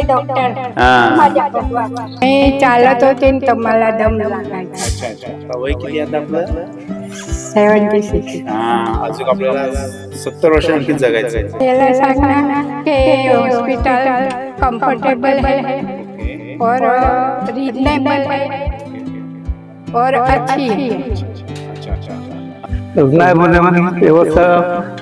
Doctor हाँ। माझ्या बरोबर मी चालत होते तर मला दम लागायचा. अच्छा अच्छा. वय किती आता आपलं? 76. हा, अजून आपल्याला 70 वर्ष आणखी जगायचं आहे. त्याला सांगना की हॉस्पिटल कंफर्टेबल है ओके. और रीजनेबल है और अच्छी है. अच्छा अच्छा. रुग्णालयामध्ये व्यवस्था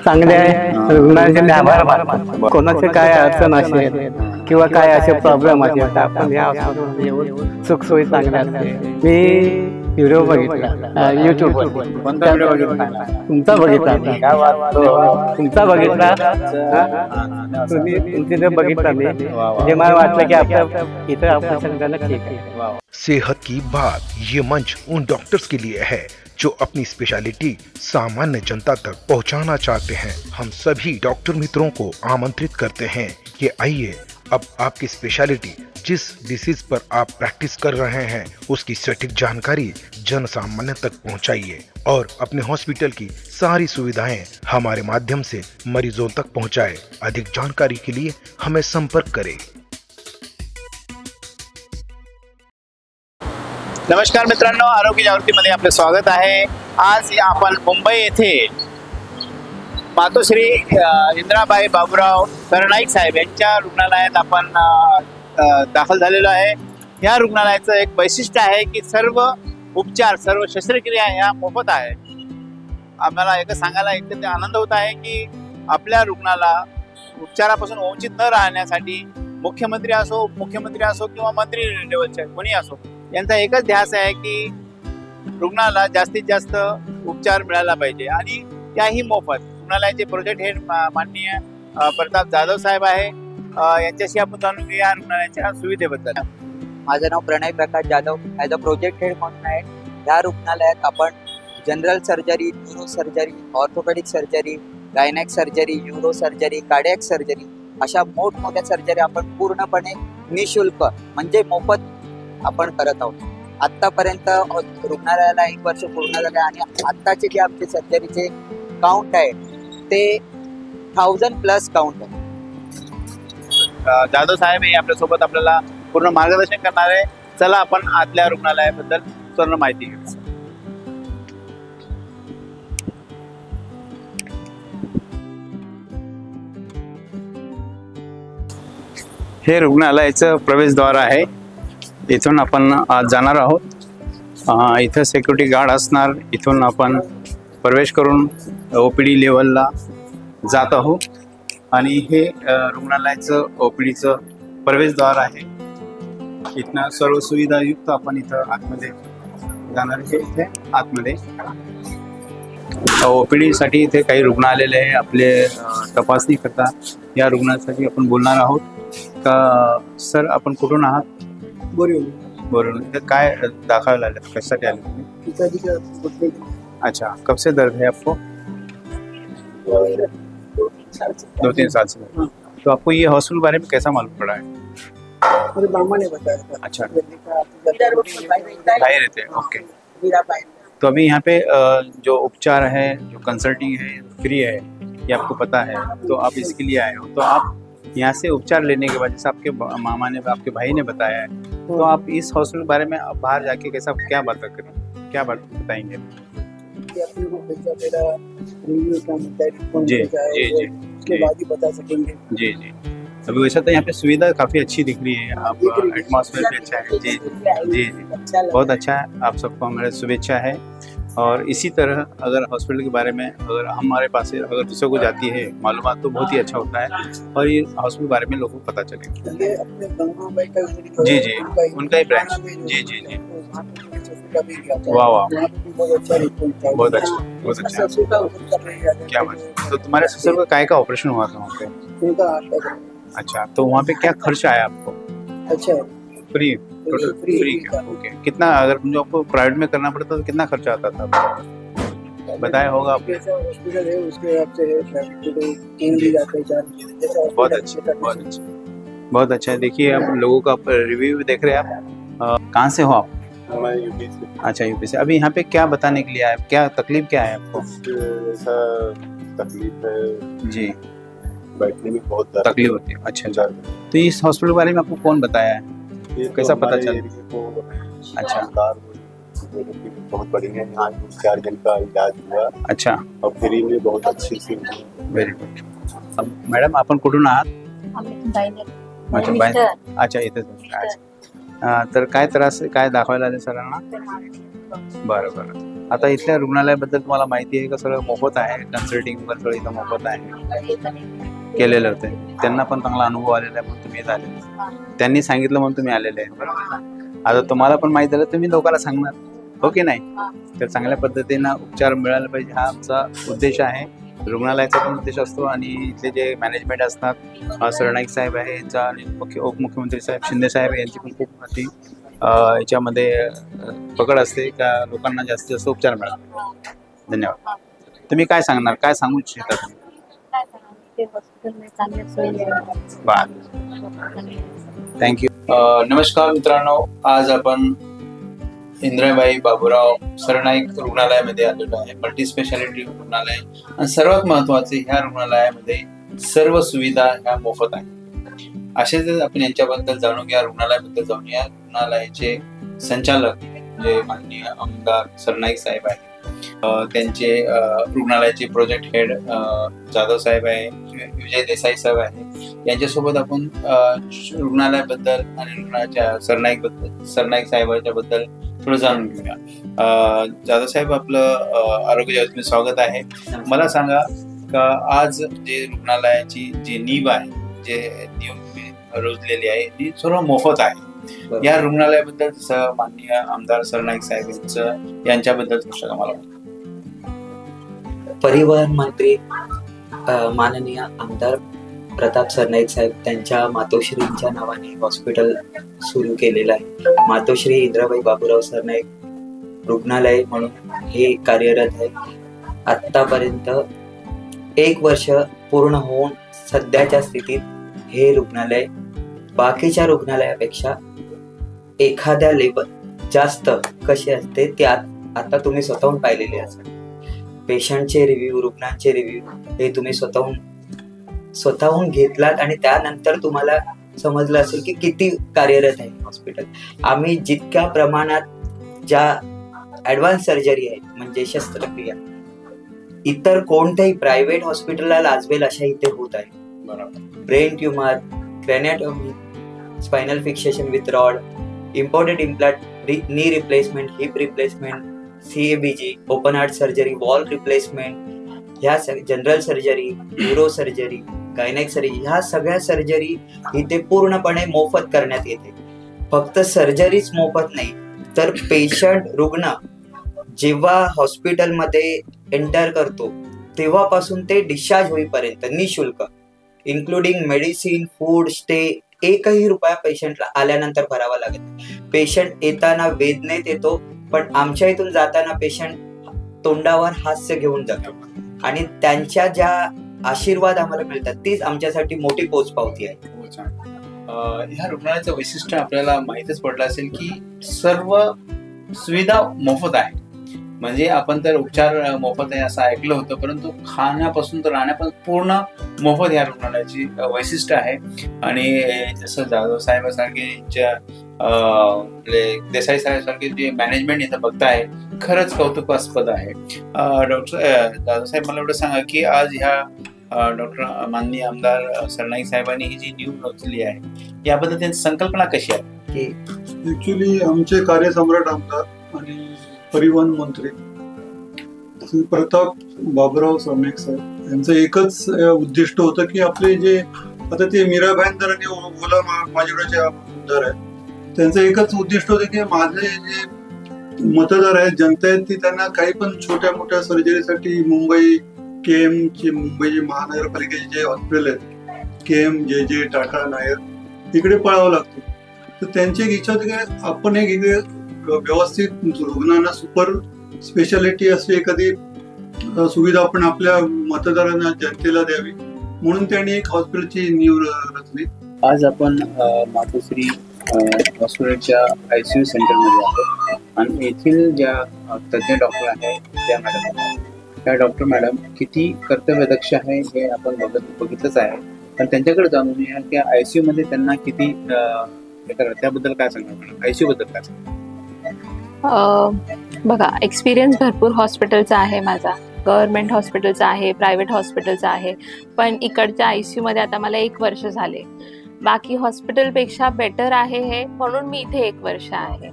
चांगली आहे. रुग्णालयाचे आभार मानतो. कोणाचे काय अडचण असेल किंवा काय असे प्रॉब्लेम असेल तर आपण या हॉस्पिटलमध्ये येऊन सुखसोयी चांगल्या असते. मी व्हिडिओ बघितला युट्यूबवर. कोणता व्हिडिओ बघितला? तुमचा बघितला. तुमचा बघितला. तुम्ही तुमचे बघितला मी. म्हणजे मला वाटलं की आपल्या इथं ऑपरेशन करणं ठीक आहे. सेहत की बात ये मंच उन डॉक्टर्स के लिए है जो अपनी स्पेशलिटी सामान्य जनता तक पहुंचाना चाहते हैं। हम सभी डॉक्टर मित्रों को आमंत्रित करते हैं कि आइए अब आपकी स्पेशलिटी जिस डिसीज पर आप प्रैक्टिस कर रहे हैं उसकी सटीक जानकारी जन सामान्य तक पहुंचाइए और अपने हॉस्पिटल की सारी सुविधाएं हमारे माध्यम से मरीजों तक पहुंचाएं। अधिक जानकारी के लिए हमें संपर्क करें। नमस्कार मित्रांनो, आरोग्य जागृतीमध्ये आपले स्वागत आहे। आज आपण मुंबई येथे मातोश्री इंद्राबाई बाबूराव करनाईक साहेब यांच्या रुग्णालयात आपण दाखल झालेलो आहे। या रुग्णालयाचं एक वैशिष्ट्य आहे की सर्व उपचार, सर्व शस्त्रक्रिया ह्या मोफत आहे। आम्हाला एक सांगायला इतकं आनंद होत आहे की आपल्या रुग्णाला उपचारापासून वंचित न राहण्यासाठी मुख्यमंत्री असो, उपमुख्यमंत्री असो किंवा मंत्री लेवलचे कोणी असो, यांचा एकच ध्यास आहे की रुग्णाला जास्तीत जास्त उपचार मिळाला पाहिजे आणि त्याही मोफत। रुग्णालयाचे प्रोजेक्ट हेड माननीय प्रताप जाधव साहेब आहे, यांच्याशी आपण जाणून घेऊया या रुग्णालयाच्या सुविधेबद्दल। माझं नाव Pranay Prakash Jadhav, as a project head म्हणून आहे। या रुग्णालयात आपण general surgery, neuro surgery, orthopedic surgery, gynaec surgery, neuro surgery, cardiac surgery अशा मोठमोठ्या सर्जरी आपण पूर्णपणे निशुल्क म्हणजे मोफत आपण करत आहोत। आतापर्यंत रुग्णालयाला 1 वर्ष पूर्ण झाले आणि आत्ताचे जे आमचे सर्जरीचे काउंट आहे ते 1000+ काउंट आहे। जाधव साहेब हे आपल्यासोबत आपल्याला पूर्ण मार्गदर्शन करणार आहे। चला आपण आतल्या रुग्णालयाबद्दल पूर्ण माहिती घेऊ। हे रुग्णालयाचं प्रवेशद्वार आहे, इथून आपण आज जाणार आहोत। इथं सिक्युरिटी गार्ड असणार, इथून आपण प्रवेश करून OPD लेवलला जात आहोत आणि हे रुग्णालयाचं OPDचं प्रवेशद्वार आहे। इथनं सर्व सुविधायुक्त आपण इथं आतमध्ये जाणार आहे। इथे आतमध्ये OPD साठी इथे काही रुग्ण आलेले आहे, आपले तपासणी करता। या रुग्णासाठी आपण बोलणार आहोत का सर आपण कुठून आहात? बोरिवली। इधर काय दाखल आले, कशासाठी आले? अच्छा, कब से दर्द है आपको? 2-3 साल से। तो आपको ये हॉस्पिटल बारे में कैसा मालूम पड़ा है? मेरे मामा ने बताया। अच्छा, भाई रहते हैं, ओके। तो अभी यहाँ पे जो उपचार है, जो कंसल्टिंग है, फ्री है, ये आपको पता है, तो आप इसके लिए आए हो। तो आप यहाँ से उपचार लेने के बाद जैसे आपके मामा ने, आपके भाई ने बताया है, तो आप इस हॉस्पिटल के बारे में बाहर जाके कैसा क्या बात करें, क्या बात बताएंगे? जी जी जी, उसके बाद ही बता सकेंगे। जी जी। अभी वैसा तो यहाँ पे सुविधा काफ़ी अच्छी दिख रही है, आप एटमॉस्फेयर भी अच्छा है। जी जी जी, बहुत अच्छा है। आप सबको हमारे शुभेच्छा है। और इसी तरह अगर हॉस्पिटल के बारे में अगर हमारे पास से अगर दूसरों को जाती है मालूमात तो बहुत ही अच्छा होता है और ये हॉस्पिटल के बारे में लोगों को पता चले। ये अपने गंगूबाई का जी जी, उनका ही ब्रांच। जी जी जी, वाह वाह, बहुत अच्छा, बहुत अच्छा। क्या बात। तो तुम्हारे ससुर का काय का ऑपरेशन हुआ था वहाँ पे? अच्छा, तो वहाँ पे क्या खर्च आया आपको? अच्छा, फ्री, टोटल फ्री क्या? ओके। कितना, अगर जो आपको प्राइवेट में करना पड़ता तो कितना खर्चा आता था? बताया होगा आपने। हॉस्पिटल है उसके हिसाब से है, 3 भी जाते हैं, 4। बहुत अच्छा, बहुत अच्छा, बहुत अच्छा है। देखिए आप लोगों का रिव्यू भी देख रहे हैं आप। कहाँ से हो आप? मैं यूपी से। अच्छा, यूपी से। अभी यहाँ पे क्या बताने के लिए आए, क्या तकलीफ क्या है आपको? ऐसा तकलीफ है जी, बैठने में बहुत दर्द तकलीफ होती है। अच्छा, दर्द। तो इस हॉस्पिटल के बारे में आपको कौन बताया है? ये कैसा तो पता हमारे चला? एरिया को अच्छा। सरकार बहुत बढ़िया है, यहाँ 4 जन का इलाज हुआ अच्छा, और फ्री में बहुत अच्छी सी। Very good. मॅडम आपण कुठून आहात? अच्छा, अच्छा, इथेच बसले. अच्छा. तर काय त्रास काय दाखवायला आले सरांना? बरं बरं. आता इथल्या रुग्णालयाबद्दल तुम्हाला माहिती आहे का? सगळं मोफत आहे, कन्सल्टिंग वगैरे सगळं इथं मोफत आहे, केलेले होते. त्यांना पण चांगला अनुभव आलेला आहे म्हणून तुम्ही इथं आलेले. त्यांनी सांगितलं म्हणून तुम्ही आलेले आहे. बरोबर. आता तुम्हाला पण माहिती झालं तुम्ही लोकांना सांगणार, हो की नाही? तर चांगल्या पद्धतीनं उपचार मिळाला पाहिजे हा आमचा उद्देश आहे. रुग्णालयाचा पण उद्देश असतो आणि इथले जे मॅनेजमेंट असतात, सरनाईक साहेब आहे यांचा आणि उपमुख्यमंत्री साहेब शिंदे साहेब यांची पण खूप मोठी याच्यामध्ये पकड असते का लोकांना जास्तीत जास्त उपचार मिळाला. धन्यवाद. तुम्ही काय सांगणार, काय सांगू इच्छिता? थँक्यू. नमस्कार मित्रांनो, आज आपण इंदिराबाई बाबूराव सरनाईक रुग्णालयामध्ये आलेलो आहे. मल्टी स्पेशालिटी रुग्णालय आणि सर्वात महत्वाचे ह्या रुग्णालयामध्ये सर्व सुविधा ह्या मोफत आहेत. असेच आपण यांच्याबद्दल जाणून घ्या, रुग्णालयाबद्दल जाणून घ्या. रुग्णालयाचे संचालक जे माननीय आमदार सरनाईक साहेब आहेत, त्यांचे रुग्णालयाचे प्रोजेक्ट हेड जाधव साहेब आहे, विजय देसाई साहेब आहे, यांच्यासोबत आपण रुग्णालयाबद्दल आणि रुग्णाच्या सरनाईक साहेबांच्या बद्दल थोडं जाणून घेऊया. जाधव साहेब, आपलं आरोग्य जवळचं स्वागत आहे. मला सांगा का आज जे रुग्णालयाची जी नीव आहे, जे नीव रोजलेली आहे ती सर्व मोफत आहे. या रुग्णालयाबद्दल माननीय आमदार सरनाईक साहेब यांच्याबद्दल थोडं मला परिवहन मंत्री माननीय आमदार प्रताप सरनाईक साहेब त्यांच्या मातोश्रींच्या नावाने हॉस्पिटल सुरू केलेलं आहे. मातोश्री इंदिराबाई बाबूराव सरनाईक रुग्णालय म्हणून हे कार्यरत आहे. आतापर्यंत 1 वर्ष पूर्ण होऊन सध्याच्या स्थितीत हे रुग्णालय बाकीच्या रुग्णालयापेक्षा एखाद्या लेवल जास्त कशी असते त्यात आता तुम्ही स्वतःहून पाहिलेले असाल. पेशंटचे रिव्ह्यू, रुग्णांचे रिव्ह्यू हे तुम्ही स्वतःहून घेतलात आणि त्यानंतर तुम्हाला समजलं असेल की किती कार्यरत आहे हॉस्पिटल. आम्ही जितक्या प्रमाणात ज्या ॲडव्हान्स सर्जरी आहे म्हणजे शस्त्रक्रिया इतर कोणत्याही प्रायव्हेट हॉस्पिटलला लाजवेल अशा इथे होत आहे. Brain tumour, craniotomy, spinal fixation with rod, imported implant, knee replacement, hip replacement, CABG, open heart surgery, valve replacement, ह्या general surgery, neuro surgery, gynaec surgery, ह्या सगळ्या सर्जरी इथे पूर्णपणे मोफत करण्यात येते. फक्त सर्जरीच मोफत नाही तर पेशंट रुग्ण जेव्हा हॉस्पिटलमध्ये एंटर करतो तेव्हापासून ते डिस्चार्ज होईपर्यंत निशुल्क, इन्क्लुडिंग मेडिसिन, फूड, स्टे, 1ही रुपया पेशंटला आल्यानंतर भरावा लागत. पेशंट येताना वेदनेत येतो पण आमच्या इथून जाताना पेशंट तोंडावर हास्य घेऊन जातो आणि त्यांच्या ज्या आशीर्वाद आम्हाला मिळतात तीच आमच्यासाठी मोठी पोचपावती आहे. ह्या रुग्णालयाचं वैशिष्ट्य आपल्याला माहितच पडलं असेल की सर्व सुविधा मोफत आहे. म्हणजे आपण तर उपचार मोफत आहे असं ऐकलं होतं, परंतु खाण्यापासून तर राहण्यापासून पूर्ण मोफत या रुग्णालयाची वैशिष्ट्य आहे. आणि जसं जाधव साहेबांसारखे देसाई साहेबांसारखे जे मॅनेजमेंट इथं बघताय खरंच कौतुकास्पद आहे. डॉक्टर जाधव साहेब, मला एवढं सांगा की आज ह्या डॉक्टर माननीय आमदार सरनाईक साहेबांनी ही जी न्यू रचली आहे याबद्दल त्यांची संकल्पना कशी आहे? की ऍक्च्युली आमचे कार्यसम्राट आमदार आणि परिवहन मंत्री श्री प्रताप बाबूराव सरनाईक साहेब यांचं एकच उद्दिष्ट होतं की आपले जे आता ते मीराबाई आणि ओला माझ्याकडे आमदार आहेत त्यांचं एकच उद्दिष्ट होतं की माझे जे मतदार आहेत, जनता आहेत, ती त्यांना काही पण छोट्या मोठ्या सर्जरीसाठी मुंबई KM चे मुंबई महानगरपालिकेचे जे हॉस्पिटल आहेत KM, JJ, टाटा, नायर इकडे पळावं लागतं. तर त्यांची एक इच्छा होती की आपण एक इकडे व्यवस्थित रुग्णांना सुपर स्पेशालिटी अशी एखादी सुविधा आपण आपल्या मतदारांना जनतेला द्यावी म्हणून त्यांनी एक हॉस्पिटलची नीव रचली. आज आपण मातोश्री हॉस्पिटलच्या ICU सेंटरमध्ये आहोत आणि येथील ज्या तज्ज्ञ डॉक्टर आहेत त्या मॅडम त्या डॉक्टर मॅडम किती कर्तव्यदक्ष आहे हे आपण बघितलंच आहे. पण त्यांच्याकडे जाणून घ्या की आयसीयू मध्ये त्यांना किती हे करतात, त्याबद्दल काय सांगणार, आयसीयू बद्दल काय सांगणार? बघा, एक्सपिरियन्स भरपूर हॉस्पिटलचा आहे माझा. गव्हर्नमेंट हॉस्पिटलचा आहे, प्रायव्हेट हॉस्पिटलचा आहे. पण इकडच्या आयसीयू मध्ये आता मला 1 वर्ष झाले. बाकी हॉस्पिटलपेक्षा बेटर आहे हे, म्हणून मी इथे 1 वर्ष आहे.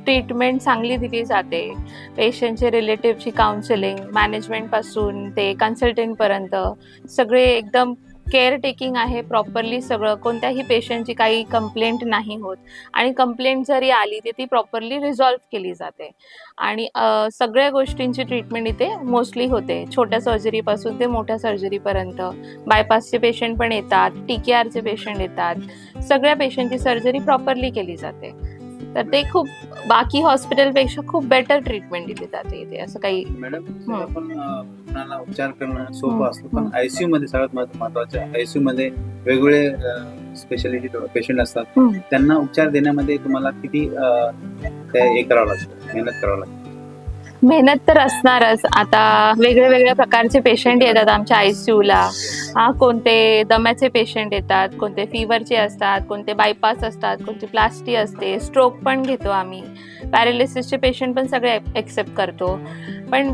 ट्रीटमेंट चांगली दिली जाते. पेशंटचे रिलेटिव्हची काउन्सिलिंग, मॅनेजमेंटपासून ते कन्सल्टंटपर्यंत सगळे एकदम केअर टेकिंग आहे प्रॉपरली. सगळं, कोणत्याही पेशंटची काही कंप्लेंट नाही होत. आणि कंप्लेंट जरी आली तर ती प्रॉपरली रिझॉल्व्ह केली जाते. आणि सगळ्या गोष्टींची ट्रीटमेंट इथे मोस्टली होते, छोट्या सर्जरीपासून ते मोठ्या सर्जरीपर्यंत. बायपासचे पेशंट पण येतात, TKRचे पेशंट येतात. सगळ्या पेशंटची सर्जरी प्रॉपरली केली जाते. तर ते खूप बाकी हॉस्पिटलपेक्षा खूप बेटर ट्रीटमेंट दिली जाते इथे. असं काही मॅडम, आपण रुग्णाला उपचार करणं सोपं असतं, पण आयसीयू मध्ये सगळ्यात महत्वाचं, आयसीयू मध्ये वेगवेगळे स्पेशालिटी पेशंट असतात. त्यांना उपचार देण्यामध्ये तुम्हाला किती हे करावं लागतं, मेहनत करावं लागतं? मेहनत तर असणारच. आता वेगळ्या वेगळ्या प्रकारचे पेशंट येतात आमच्या आयसीयूला. कोणते दम्याचे पेशंट येतात, कोणते फीवरचे असतात, कोणते बायपास असतात, कोणती प्लास्टी असते, स्ट्रोक पण घेतो आम्ही. पॅरालिसिसचे पेशंट पण सगळे एक्सेप्ट करतो. पण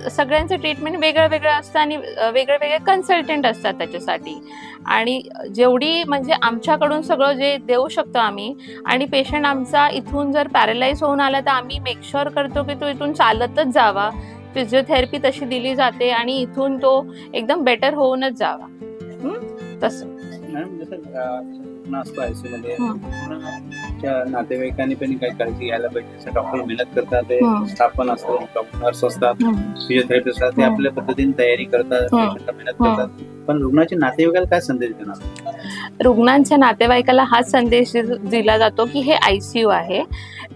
सगळ्यांचं ट्रीटमेंट वेगळं वेगळं असतं आणि वेगळे वेगळे कन्सल्टंट असतात त्याच्यासाठी. आणि जेवढी म्हणजे आमच्याकडून सगळं जे देऊ शकतो आम्ही, आणि पेशंट आमचा इथून जर पॅरालाइज होऊन आला तर आम्ही मेक शुअर करतो की तो इथून चालतच जावा. फिजिओथेरपी तशी दिली जाते आणि इथून तो एकदम बेटर होऊनच जावा. तसं रुग्ण असतो आयसीयू मध्ये, रुग्णाच्या नातेवाईकांनी पण काही काळजी घ्यायला पाहिजे. डॉक्टर मेहनत करतात, स्टाफ पण असतो, नर्स असतात, फिजिओथेरपिस्ट असतात, ते आपल्या पद्धतीने तयारी करतात, मेहनत करतात. पण रुग्णाच्या नातेवाईकाला काय संदेश देणार? रुग्णांच्या नातेवाईकाला हाच संदेश दिला जातो की हे आयसीयू आहे.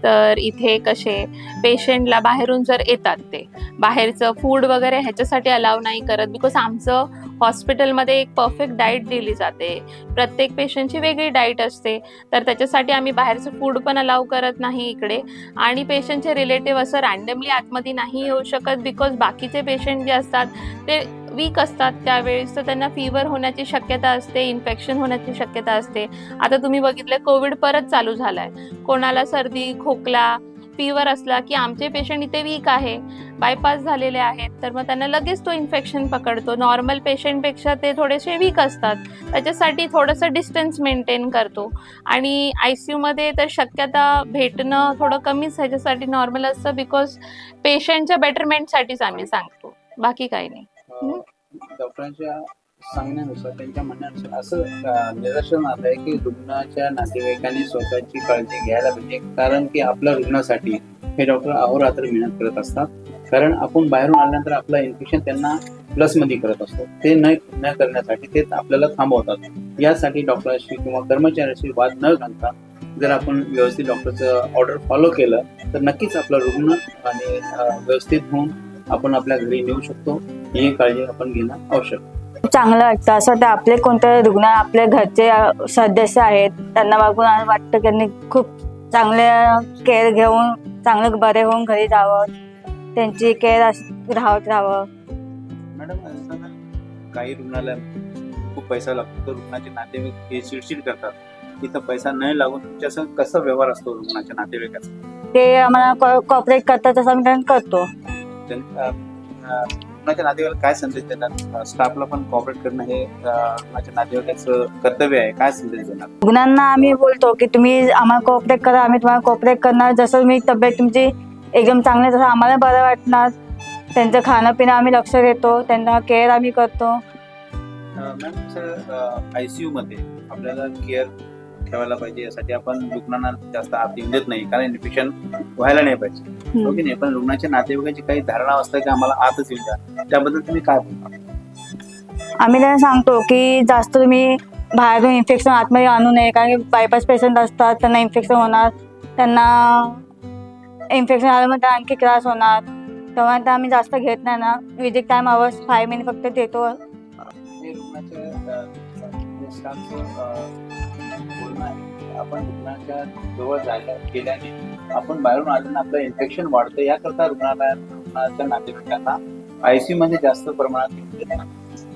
तर इथे कसे पेशंटला बाहेरून जर येतात, ते बाहेरचं फूड वगैरे ह्याच्यासाठी अलाव नाही करत. बिकॉज आमचं हॉस्पिटलमध्ये एक परफेक्ट डाएट दिली जाते. प्रत्येक पेशंटची वेगळी डाएट असते. तर त्याच्यासाठी आम्ही बाहेरचं फूड पण अलाव करत नाही इकडे. आणि पेशंटचे रिलेटिव्ह असं रँडमली आतमध्ये नाही येऊ शकत. बिकॉज बाकीचे पेशंट जे असतात ते वीक असतात त्यावेळेस, तर त्यांना फीवर होण्याची शक्यता असते, इन्फेक्शन होण्याची शक्यता असते. आता तुम्ही बघितलं, कोविड परत चालू झालाय. कोणाला सर्दी, खोकला, फीवर असला की आमचे पेशंट इथे वीक आहे, बायपास झालेले आहेत, तर मग त्यांना लगेच तो इन्फेक्शन पकडतो. नॉर्मल पेशंटपेक्षा ते थोडेसे वीक असतात, त्याच्यासाठी थोडंसं डिस्टन्स मेंटेन करतो. आणि आयसीयूमध्ये तर शक्यता भेटणं थोडं कमीच ह्याच्यासाठी नॉर्मल असतं. बिकॉज पेशंटच्या बेटरमेंटसाठीच आम्ही सांगतो, बाकी काही नाही. डॉक्टरांच्या सांगण्यानुसार, त्यांच्या म्हणण्यानुसार असं निदर्शन आलंय की रुग्णाच्या नातेवाईकांनी स्वतःची काळजी घ्यायला पाहिजे. कारण की आपल्या रुग्णासाठी हे डॉक्टर अहोरात्र मेहनत करत असतात. कारण आपण बाहेरून आल्यानंतर आपलं इन्फेक्शन त्यांना प्लसमध्ये करत असतो. ते न करण्यासाठी ते आपल्याला थांबवतात. यासाठी डॉक्टरांशी किंवा कर्मचाऱ्यांशी वाद न घालता जर आपण व्यवस्थित डॉक्टरचं ऑर्डर फॉलो केलं तर नक्कीच आपला रुग्ण आणि व्यवस्थित होऊन आपण आपल्या घरी नेऊ शकतो. ही काळजी आपण घेणं आवश्यक. चांगलं वाटतं. असं वाटतं आपले कोणते रुग्ण आपले घरचे सदस्य आहेत त्यांना बघून वाटतं की त्यांनी खूप चांगले केअर घेऊन चांगले बरे होऊन घरी जावं, त्यांची केअर राहावं. मॅडम, काही रुग्णाला खूप पैसा लागतो तर रुग्णाचे नातेवाईक हे चिडचिड करतात. तिथं पैसा न लागून तुमच्या कसा व्यवहार असतो रुग्णाच्या नातेवाईकाचा? ते आम्हाला कॉपरेट करतात तसं आम्ही त्यांना करतो. रुग्णाच्या नातेवाईकाला काय संदेश देणार? स्टाफला पण कॉपरेट करणं हे रुग्णाच्या नातेवाईकाचं कर्तव्य आहे. काय संदेश देणार? रुग्णांना आम्ही बोलतो की तुम्ही आम्हाला कॉपरेट करा, आम्ही तुम्हाला कॉपरेट करणार. जसं मी तब्येत तुमची एकदम चांगली तसं आम्हाला बरं वाटणार. त्यांचं खाणं पिणं आम्ही लक्ष देतो, त्यांना केअर आम्ही करतो. मॅडम, आयसीयू मध्ये आपल्याला केअर ठेवायला पाहिजे. यासाठी आपण रुग्णांना जास्त आत येऊ देत नाही, कारण इन्फेक्शन व्हायला नाही पाहिजे. ओके नाही, पण रुग्णाच्या नातेवाईकांची काही धारणा असते की आम्हाला आतच येऊ द्या. त्याबद्दल तुम्ही काय बोलता? आम्ही त्यांना सांगतो की जास्त तुम्ही बाहेरून इन्फेक्शन आतमध्ये आणू नये, कारण की बायपास पेशंट असतात, त्यांना इन्फेक्शन होणार, त्यांना इन्फेक्शन आलं मग आणखी त्रास होणार. तेव्हा तर आम्ही जास्त घेत नाही ना. विजिट टाइम आवर्स 5 मिनिट फक्त देतो. आपण रुग्णाच्या जवळ जायला गेल्याने आपण बाहेरून आल्यानं आपलं इन्फेक्शन वाढतं. याकरता रुग्णाच्या नातेवाईकांना ICU मध्ये जास्त प्रमाणात,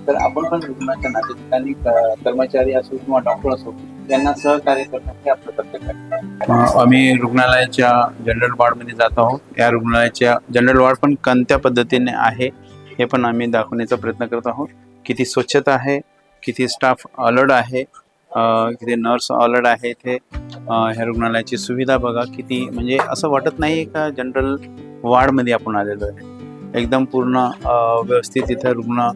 तर आपण पण रुग्णाच्या नातेवाईकांनी कर्मचारी असो किंवा डॉक्टर असो त्यांना सहकार्य करणं हे आपलं कर्तव्य आहे. आम्ही रुग्णालयाच्या जनरल वॉर्डमध्ये जात आहोत. या रुग्णालयाच्या जनरल वॉर्ड पण कोणत्या पद्धतीने आहे हे पण आम्ही दाखवण्याचा प्रयत्न करत आहोत. किती स्वच्छता आहे, किती स्टाफ अलर्ट आहे, किती नर्स अलर्ट आहे इथे. ह्या रुग्णालयाची सुविधा बघा किती, म्हणजे असं वाटत नाही का जनरल वॉर्डमध्ये आपण आलेलो आहे. एकदम पूर्ण व्यवस्थित इथं रुग्ण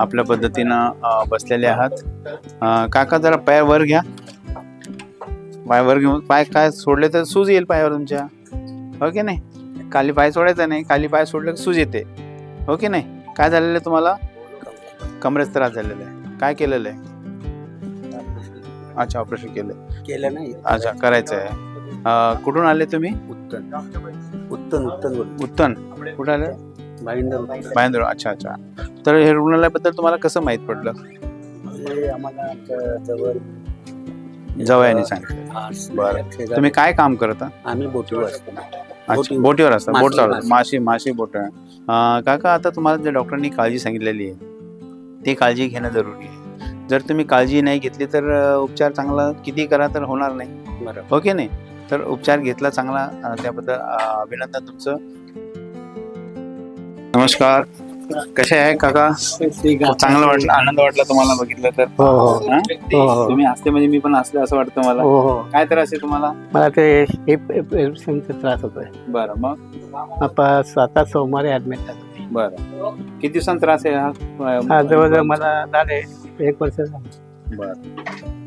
आपल्या पद्धतीनं बसलेले आहात. काका जरा पाय वर घ्या, पाय वर घेऊन, पाय काय सोडले तर सूज येईल पायावर तुमच्या, हो की नाही. खाली पाय सोडायचा नाही, खाली पाय सोडले की सूज येते, हो की नाही. काय झालेलं आहे तुम्हाला? कमरेचा त्रास झालेला आहे. काय केलेलं आहे? अच्छा, ऑपरेशन केलं नाही. अच्छा, करायचं आहे. कुठून आले तुम्ही? उत्तन कुठं आले? भाईंदर. अच्छा अच्छा. तर हे रुग्णालयाबद्दल तुम्हाला कसं माहित पडलं? आम्हाला जवयाने सांगितलं. बरं, तुम्ही काय काम करता? आम्ही बोटीवर असतो. अच्छा, बोटीवर असता, बोट चालवता, माशी बोट. काका, आता तुम्हाला जे डॉक्टरांनी काळजी सांगितलेली आहे ती काळजी घेणं जरुरी आहे. जर तुम्ही काळजी नाही घेतली तर उपचार चांगला किती करा तर होणार नाही, हो की नाही. तर उपचार घेतला चांगला, त्याबद्दल अभिनंदन तुमचं. नमस्कार, कसे आहे काका? चांगलं वाटलं, आनंद वाटला तुम्हाला बघितलं तर? हो. तुम्ही हसते म्हणजे मी पण हसले असं वाटतं मला. काय त्रास आहे तुम्हाला? मला ते त्रास होतोय. बरं, मग आपण स्वतः सोमवारी ऍडमिट झालो. बरं, किती दिवसांचा त्रास आहे हा? जवळजवळ मला झाले 1 वर्ष. बरं,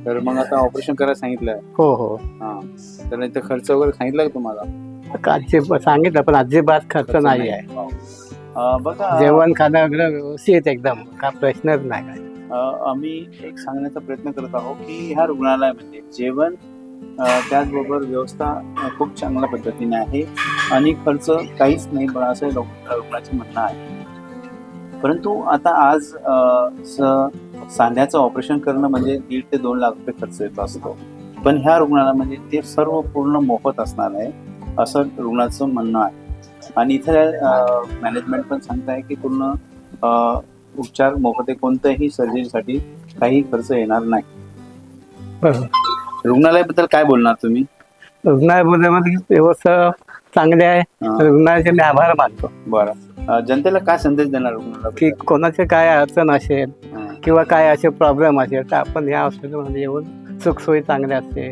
तर मग आता ऑपरेशन करायला सांगितलं? हो. हा, तर इथं खर्च वगैरे सांगितलं का तुम्हाला? सांगितलं, पण अजिबात खर्च नाही आहे. बघा, जेवण खाणं वगैरे व्यवस्थित, एकदम का प्रश्नच नाही काय. आम्ही एक सांगण्याचा प्रयत्न करत आहोत की ह्या रुग्णालयामध्ये जेवण त्याचबरोबर व्यवस्था खूप चांगल्या पद्धतीने आहे आणि खर्च काहीच नाही असं रुग्णाचं म्हणणं आहे. परंतु आता आज सांध्याचं ऑपरेशन करणं म्हणजे 1.5 ते 2 लाख रुपये खर्च येतो असतो, पण ह्या रुग्णालयामध्ये ते सर्व पूर्ण मोफत असणार आहे असं रुग्णाचं म्हणणं आहे. आणि इथं मॅनेजमेंट पण सांगत आहे की पूर्ण उपचार मोफत आहे, कोणत्याही सर्जरीसाठी काही खर्च येणार नाही. रुग्णालयाबद्दल काय बोलणार तुम्ही? रुग्णालयामध्ये व्यवस्था चांगली आहे, रुग्णालयाचे मी आभार मानतो. बरं, जनतेला काय संदेश देणार रुग्णालय की कोणाचे काय अडचण असेल किंवा काय असे प्रॉब्लेम असेल तर आपण या हॉस्पिटलमध्ये येऊन सुखसोयी चांगली असते.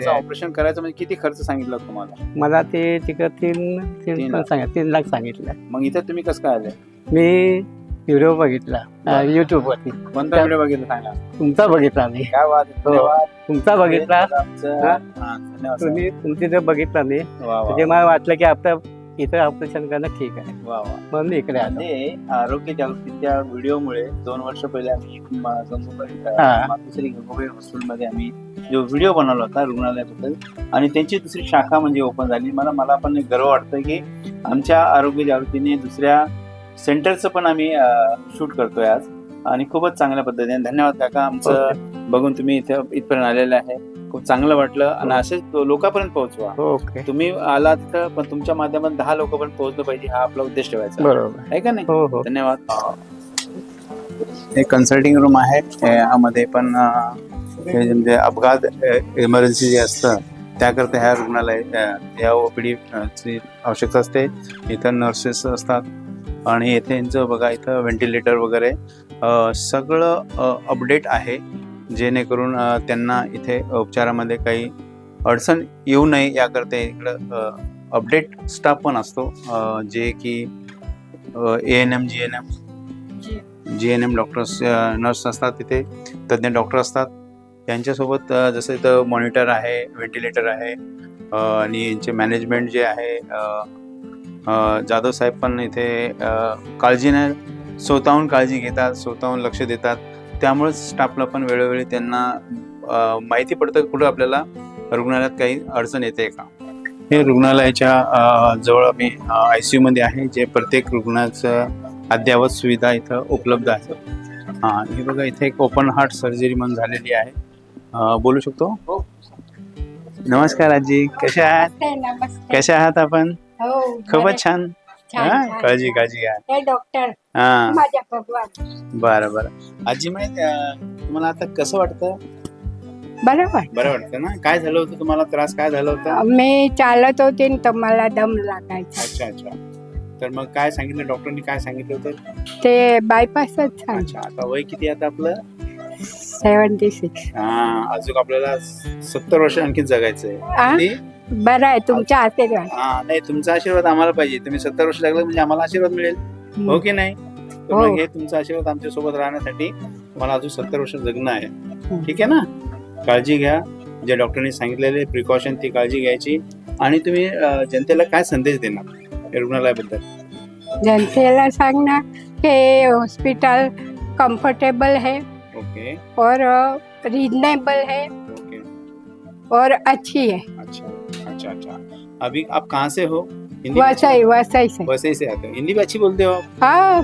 ऑपरेशन करायचं म्हणजे किती खर्च सांगितलं तुम्हाला? मला ते तिकडे 3 लाख सांगितलं. मग इथे तुम्ही कसं काय आले? मी व्हिडिओ बघितला युट्यूब वरती. कोणता व्हिडिओ बघितला सांगा? तुमचा बघितला मी. काय वाद, तुमचा बघितला, तुमची जर बघितला मी, म्हणजे मला वाटलं की आपलं इथं ऑपरेशन करणं ठीक आहे, म्हणून इकडे आलो. आरोग्य जागृतीच्या व्हिडिओमुळे 2 वर्ष पहिले आम्ही मातोश्री गंगोबाई हॉस्पिटलमध्ये आम्ही जो व्हिडिओ बनवला होता रुग्णालयाबद्दल, आणि त्यांची दुसरी शाखा म्हणजे ओपन झाली. मला पण गर्व वाटतं की आमच्या आरोग्य जागृतीने दुसऱ्या सेंटरचं पण आम्ही शूट करतोय आज, आणि खूपच चांगल्या पद्धतीने. धन्यवाद काका, आमचं बघून तुम्ही इथपर्यंत आलेलं आहे, खूप चांगलं वाटलं. आणि असेच लोकांपर्यंत पोहोचवा. तुम्ही आला तिथं, पण तुमच्या माध्यमातून 10 लोकांपर्यंत पोहोचलं पाहिजे, हा आपला उद्देश ठेवायचा, बरोबर आहे का नाही? धन्यवाद. हे कन्सल्टिंग रूम आहे, यामध्ये पण म्हणजे अपघात इमर्जन्सी जे असतं त्याकरता ह्या रुग्णालय या OPD ची आवश्यकता असते. इथं नर्सेस असतात आणि इथे यांचं बघा, इथं व्हेंटिलेटर वगैरे सगळं अपडेट आहे, जेणेकरून त्यांना इथे उपचारामध्ये काही अडचण येऊ नये याकरता इकडं अपडेट स्टाफ पण असतो, जे की ANM GNM डॉक्टर्स नर्स असतात, तिथे तज्ज्ञ डॉक्टर असतात. त्यांच्यासोबत जसं इथं मॉनिटर आहे, व्हेंटिलेटर आहे, आणि यांचे मॅनेजमेंट जे आहे जाधव साहेब पण इथे काळजीने स्वतःहून काळजी घेतात, स्वतःहून लक्ष देतात. त्यामुळेच स्टाफला पण वेळोवेळी त्यांना माहिती पडतं कुठं आपल्याला रुग्णालयात काही अडचण येते का. हे रुग्णालयाच्या जवळ आम्ही ICU मध्ये आहे, जे प्रत्येक रुग्णाचं अद्ययावत सुविधा इथं उपलब्ध आहे. हे बघा, इथे एक ओपन हार्ट सर्जरी म्हणून झालेली आहे. बोलू शकतो? नमस्कार आजी, कशा आहात? कशा आहात आपण? खूपच छान. छान हा? छान. काळजी काळजी घ्या. हे डॉक्टर हा माझ्या भगवान बरं बरं. आजी माहित तुम्हाला आता कसं वाटतं? बरोबर. बरं वाटतं ना? काय झालं होतं तुम्हाला? त्रास काय झाला होता? मी चालत होते न तर मला दम लागायचा. अच्छा अच्छा. तर मग काय सांगितलं डॉक्टरनी? काय सांगितलं होतं? ते बायपासच सांग. अच्छा. आता वय किती आता आपलं? 76. हा अजून आपल्याला 70 वर्ष आणखी जगायचंय. आ? किती? बरं आहे तुमच्या आशीर्वाद. हा नाही तुमचा आशीर्वाद आम्हाला पाहिजे. तुम्ही 70 वर्ष जगलं म्हणजे आम्हाला आशीर्वाद मिळेल. हो की नाही? तर हो. मग हे तुमचा आशीर्वाद आमच्या सोबत राहण्यासाठी मला अजून 70 वर्ष जगणं आहे. ठीक आहे ना? काळजी घ्या. जे डॉक्टरनी सांगितलेले प्रिकॉशन ती काळजी घ्यायची. आणि तुम्ही जनतेला काय संदेश देणार या रुग्णालयाबद्दल? जनतेला सांगना कि हॉस्पिटल कंफर्टेबल है ओके और रीजनेबल है ओके. और अच्छी है. अच्छा अच्छा अच्छा. अभी आप कहाँ से हो? हिंदी में वसई से. वैसे ही से आते हो. हिंदी भी अच्छी बोलते हो आप? हाँ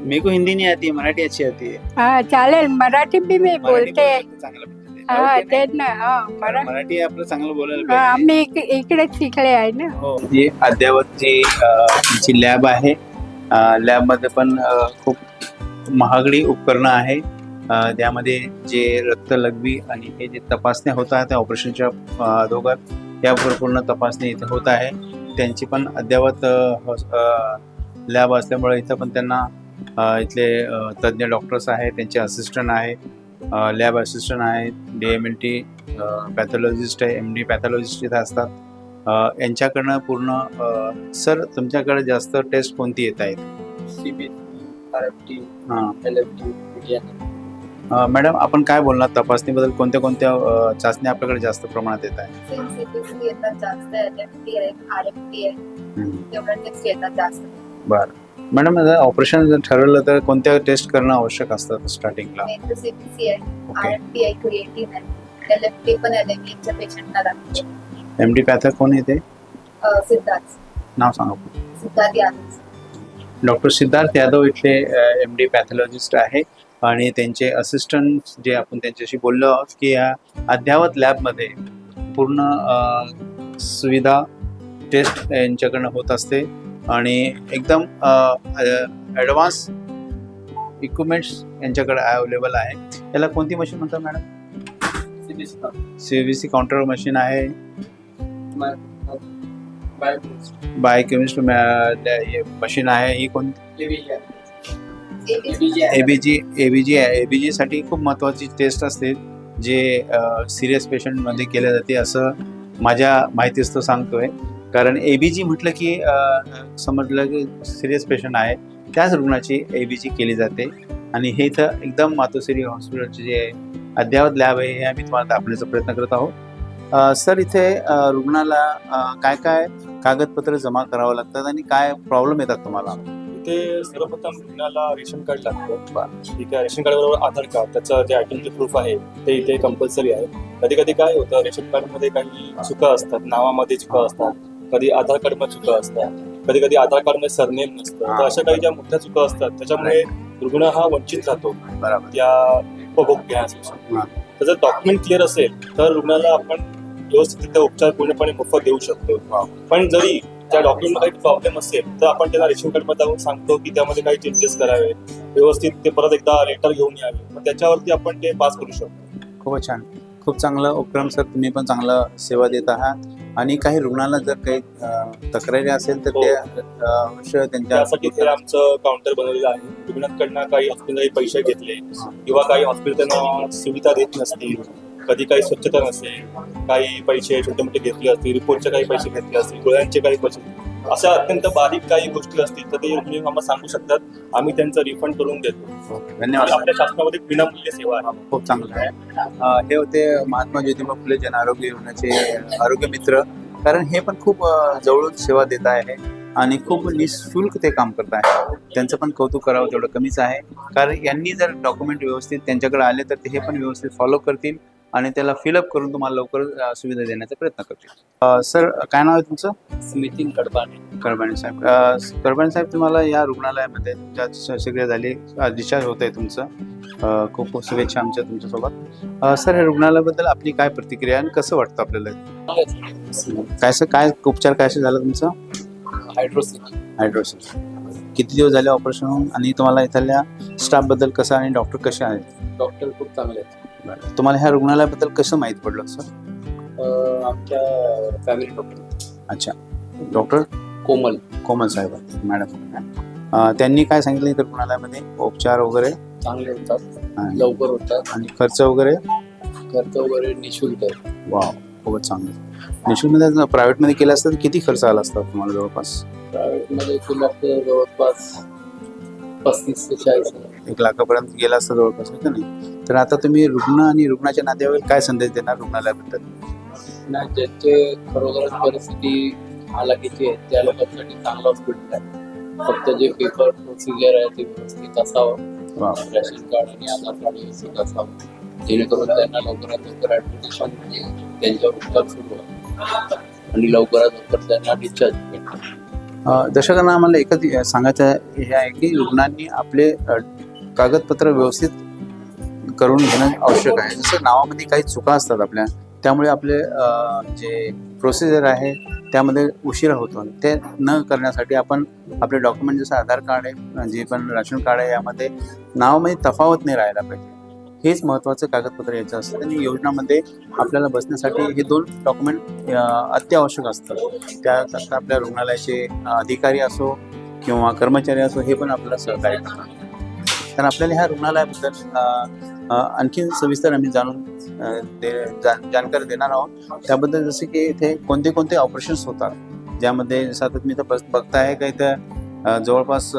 मेरे को हिंदी नहीं आती है, मराठी अच्छी आती है. हाँ चालेल. मराठी भी मी मराठी बोलते. चांगलं बोलते. हाँ ओके नाही? तेच ना. हाँ मराठी आपलं चांगलं बोलायला हाँ, पाहिजे. आम्ही इकडेच शिकले आहे ना. हो. ही अद्ययावत जी लॅब आहे लॅबमध्ये पण खूप महागडी उपकरणं आहे. त्यामध्ये जे रक्त लघवी आणि हे जे तपासण्या होत आहेत त्या ऑपरेशनच्या अगोदर या पूर्ण तपासणी इथे होत आहे. त्यांची पण अद्ययावत लॅब असल्यामुळे इथं पण त्यांना इथले तज्ज्ञ डॉक्टर्स आहेत, त्यांचे असिस्टंट आहे, लॅब असिस्टंट आहेत, DMLT पॅथॉलॉजिस्ट आहे, MD पॅथॉलॉजिस्ट इथं असतात. यांच्याकडनं पूर्ण सर तुमच्याकडे जास्त टेस्ट कोणती येत आहेत? RFT, हां LFT, PTN. मॅडम आपण काय बोलणार तपासणीबद्दल? कोणत्या कोणत्या चाचण्या आपल्याकडे जास्त प्रमाणात येत आहेत? CPC येतात जास्त, LFT आहे, RFT आहे, एवढ्या टेस्ट येतात जास्त. बरं मॅडम ऑपरेशन जर ठरवलं तर कोणत्या टेस्ट करणं आवश्यक असतं स्टार्टिंगला? मेन तर CPC आहे, RFT आहे, क्रिएटिन आहे, LFT पण LMEच्या पेशंटला लागते. MD पॅथर कोण येते? सिद्धार्थ नाव सांगा. सिद्धार्थ यादव. डॉक्टर सिद्धार्थ यादव इथले MD पॅथॉलॉजिस्ट आहे आणि त्यांचे असिस्टंट जे आपण त्यांच्याशी बोललो आहोत की या अद्ययावत लॅबमध्ये पूर्ण सुविधा टेस्ट यांच्याकडनं होत असते आणि एकदम ॲडव्हान्स इक्विपमेंट्स यांच्याकडे अवेलेबल आहे. याला कोणती मशीन म्हणतात मॅडम? CVC काउंटर मशीन आहे. बायोकेमिस्ट मशीन आहे. ही कोणती? ABG आहे. ABG साठी खूप महत्त्वाची टेस्ट असते जे सिरियस पेशंटमध्ये केल्या जाते असं माझ्या माहितीच तो सांगतोय. कारण ABG म्हटलं की समजलं की सिरियस पेशंट आहे त्याच रुग्णाची ABG केली जाते. आणि हे इथं एकदम मातोश्री हॉस्पिटलचे जे अद्ययावत लॅब आहे हे आम्ही तुम्हाला दाखवण्याचा प्रयत्न करत आहोत. सर इथे रुग्णाला काय काय कागदपत्र जमा करावं लागतात आणि काय प्रॉब्लेम येतात तुम्हाला? इथे सर्वप्रथम रुग्णाला रेशन कार्ड लागतं. ठीक आहे. रेशन कार्ड बरोबर आधार कार्ड, त्याचं जे आयडेंटिटी प्रूफ आहे ते इथे कंपल्सरी आहे. कधी कधी काय होतं रेशन कार्डमध्ये काही चुका असतात, नावामध्ये चुका असतात, कधी आधार कार्डमध्ये चुका असतात, कधी कधी आधार कार्डमध्ये सरनेम नसतं. तर अशा काही ज्या मोठ्या चुका असतात त्याच्यामुळे रुग्ण हा वंचित राहतो या उपभोग घेण्यासाठी. तर जर डॉक्युमेंट क्लिअर असेल तर रुग्णाला आपण व्यवस्थितरित्या उपचार पूर्णपणे मोफत देऊ शकतो. पण जरी त्या डॉक्युमेंट काही प्रॉब्लेम असेल तर आपण त्यांना रेशन कार्डमध्ये जाऊन सांगतो की त्यामध्ये काही चेंजेस करावे, व्यवस्थित ते परत एकदा लेटर घेऊन यावे, मग त्याच्यावरती आपण ते पास करू शकतो. खूप छान, खूप चांगला उपक्रम सर. तुम्ही पण चांगला सेवा देत आहात. आणि काही रुग्णाला जर काही तक्रारी असेल तर ते अवश्य त्यासाठी ते आमचं काउंटर बनवलेलं आहे. रुग्णांकडनं काही हॉस्पिटल पैसे घेतले किंवा काही हॉस्पिटल त्यांना सुविधा देत नसतील, कधी काही स्वच्छता नसेल, काही पैसे छोटे मोठे घेतले असतील, रिपोर्टचे काही पैसे घेतले असतील, गोळ्यांचे काही पैसे, अशा अत्यंत बारीक काही गोष्टी असतील तर ते रुग्ण आम्हाला सांगू शकतात. आम्ही त्यांचं रिफंड करून देतो. धन्यवाद. आपल्या शासनामध्ये विनामूल्य सेवा आहे. खूप चांगलं आहे. हे होते महात्मा ज्योतिबा फुले जन आरोग्य योजनेचे आरोग्य मित्र. कारण हे पण खूप जवळून सेवा देत आहे आणि खूप निःशुल्क ते काम करत आहे. त्यांचं पण कौतुक करावं तेवढं कमीच आहे. कारण यांनी जर डॉक्युमेंट व्यवस्थित त्यांच्याकडे आले तर ते हे पण व्यवस्थित फॉलो करतील आणि त्याला फिलअप करून तुम्हाला लवकर सुविधा देण्याचा प्रयत्न करतील. सर काय नाव आहे तुमचं? नितीन कडबाणे. कडबाणे साहेब. कडबाणे साहेब तुम्हाला या रुग्णालयामध्ये तुमच्या शस्त्रक्रिया झाली, डिस्चार्ज होत आहे तुमचं. खूप खूप शुभेच्छा आमच्या तुमच्यासोबत. सर या रुग्णालयाबद्दल आपली काय प्रतिक्रिया आणि कसं वाटतं आपल्याला? काय उपचार काय झाला तुमचा? हायड्रोसिस. किती दिवस झाले ऑपरेशन होऊन, आणि तुम्हाला इथल्या स्टाफ बद्दल कसं आणि डॉक्टर कसे आहेत? डॉक्टर खूप चांगले आहेत. बरं. तुम्हाला ह्या रुग्णालयाबद्दल कसं माहीत पडलं सर? आमच्या फॅमिली डॉक्टर. अच्छा. डॉक्टर कोमल साहेब मॅडम, त्यांनी काय सांगितलं इथं रुग्णालयामध्ये उपचार वगैरे चांगले होतात, लवकर होतात, आणि खर्च वगैरे निशुल्क आहे. वा, खूपच चांगलं. निशुल्कमध्ये प्रायव्हेटमध्ये केलं असतं तर किती खर्च आला असता तुम्हाला जवळपास? प्रायव्हेटमध्ये केलं असतं जवळपास 35 ते 40 1 लाखापर्यंत गेला असता जवळपास, आहे का नाही? तर आता तुम्ही रुग्ण आणि रुग्णाच्या नात्यावर काय संदेश देणार रुग्णालयाबद्दल? नाही, ज्यांचे खरोखरच परिस्थिती हालाकीची आहे त्या लोकांसाठी चांगलं हॉस्पिटल आहे. फक्त जे पेपर प्रोसिजर आहे ते व्यवस्थित असावं, रेशन कार्ड आणि आधार कार्ड व्यवस्थित असावं, जेणेकरून त्यांना लवकरात लवकर ऍडमिशन त्यांच्यावर उपचार सुरू व्हावे आणि लवकरात लवकर त्यांना डिस्चार्ज भेटणार. दर्शकांना आम्हाला एकच सांगायचं हे आहे की रुग्णांनी आपले कागदपत्र व्यवस्थित करून घेणं आवश्यक आहे. जसं नावामध्ये काही चुका असतात आपल्या, त्यामुळे आपले जे प्रोसिजर आहे त्यामध्ये उशिरा होतो. ते न करण्यासाठी आपण आपले डॉक्युमेंट जसं आधार कार्ड आहे, जे पण राशन कार्ड आहे, यामध्ये नावामध्ये तफावत नाही राहायला पाहिजे. हेच महत्त्वाचं कागदपत्र यायचं असतं. आणि योजनामध्ये आपल्याला बसण्यासाठी हे 2 डॉक्युमेंट अत्यावश्यक असतात. त्याकरता आपल्या रुग्णालयाचे अधिकारी असो किंवा कर्मचारी असो हे पण आपल्याला सहकार्य करतात. तर आपल्याला ह्या रुग्णालयाबद्दल आणखी सविस्तर आम्ही जानकारी देणार आहोत. त्याबद्दल जसे की इथे कोणते कोणते ऑपरेशन्स होतात, ज्यामध्ये जसं आता तुम्ही इथं बघताय का इथं जवळपास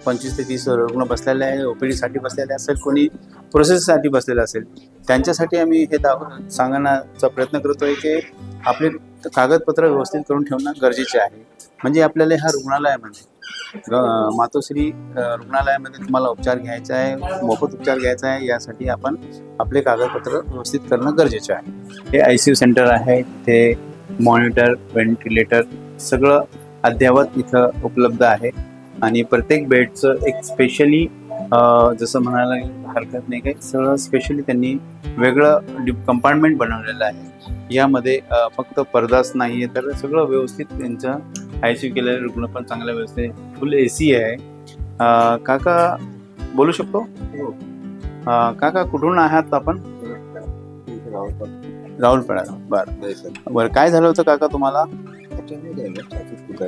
25 ते 30 रुग्ण बसलेले आहे. ओपीडीसाठी बसलेले असेल, कोणी प्रोसेससाठी बसलेलं असेल, त्यांच्यासाठी आम्ही हे सांगण्याचा प्रयत्न करतोय की आपले कागदपत्र व्यवस्थित करून ठेवणं गरजेचे आहे. म्हणजे आपल्याला ह्या रुग्णालयामध्ये मातोश्री रुग्णालयामध्ये तुम्हाला उपचार घ्यायचा आहे, मोफत उपचार घ्यायचा आहे, यासाठी आपण आपले कागदपत्र व्यवस्थित करणं गरजेचं आहे. हे ICU सेंटर आहे, ते मॉनिटर, व्हेंटिलेटर सगळं अद्ययावत इथं उपलब्ध आहे. आणि प्रत्येक बेडचं एक स्पेशली जसं म्हणायला हरकत नाही, काही सगळं स्पेशली त्यांनी वेगळं कंपार्टमेंट बनवलेलं आहे. यामध्ये फक्त पडदाच नाही आहे, तर सगळं व्यवस्थित त्यांचं ICU केलेलं रुग्ण पण चांगल्या व्यवस्थित, फुल AC आहे. काका बोलू शकतो? काका कुठून आहात आपण? राहुलपेडा. बरं, काय झालं होतं काका तुम्हाला?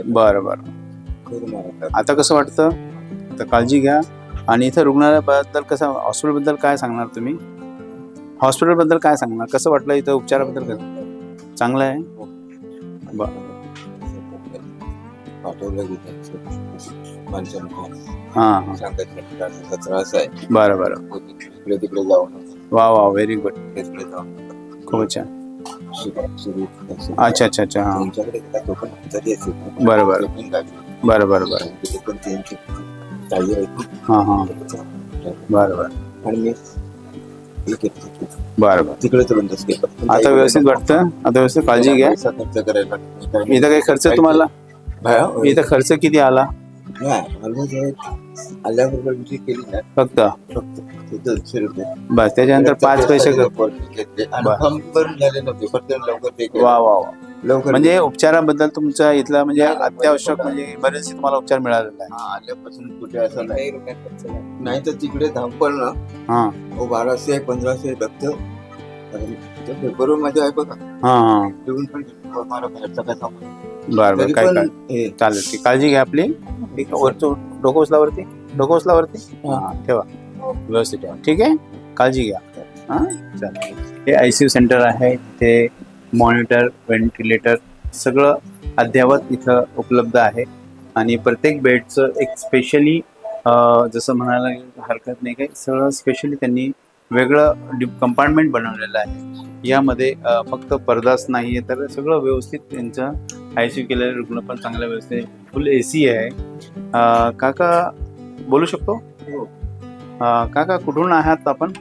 बरं. आता कसं वाटतं? तर काळजी घ्या. आणि इथं रुग्णालयाबद्दल कसं, हॉस्पिटलबद्दल काय सांगणार तुम्ही? हॉस्पिटलबद्दल काय सांगणार? कसं वाटलं इथं उपचाराबद्दल? कसं चांगलं आहे? बरं. बरं. वा, व्हेरी गुड. खूप छान. अच्छा. हां, बरं. हां. बरं. तिकडे आता व्यवस्थित वाटतं? आता व्यवस्थित काळजी घ्या. इथं काही खर्च तुम्हाला? इथं खर्च किती आला? फक्त बस, त्याच्यानंतर 5 पैसे. वा. म्हणजे उपचाराबद्दल तुमच्या इथला म्हणजे अत्यावश्यक, म्हणजे बरेचसे तुम्हाला उपचार मिळालेला आहे. आल्यापासून कुठे असं नाही तर तिकडे धावपळ ना. 1200 1500 दत्त बरोबर माझ्या आहे बघा. बरं, काय चालेल. ती काळजी घ्या आपली. डोकं उचलावरती ठेवा, व्यवस्थित ठेवा. ठीक आहे, काळजी घ्या. चालेल. हे ICU सेंटर आहे, ते मॉनिटर, व्हेंटिलेटर सगळं अद्ययावत इथं उपलब्ध आहे. आणि प्रत्येक बेडचं एक स्पेशली जसं म्हणायला हरकत नाही, काही सगळं स्पेशली त्यांनी वेगळं कंपार्टमेंट बनवलेलं आहे. यामध्ये फक्त पडदाच नाही आहे, तर सगळं व्यवस्थित त्यांचं ICU केलेलं रुग्ण पण चांगल्या व्यवस्थित, फुल AC आहे. काका बोलू शकतो? काका कुठून आहात आपण?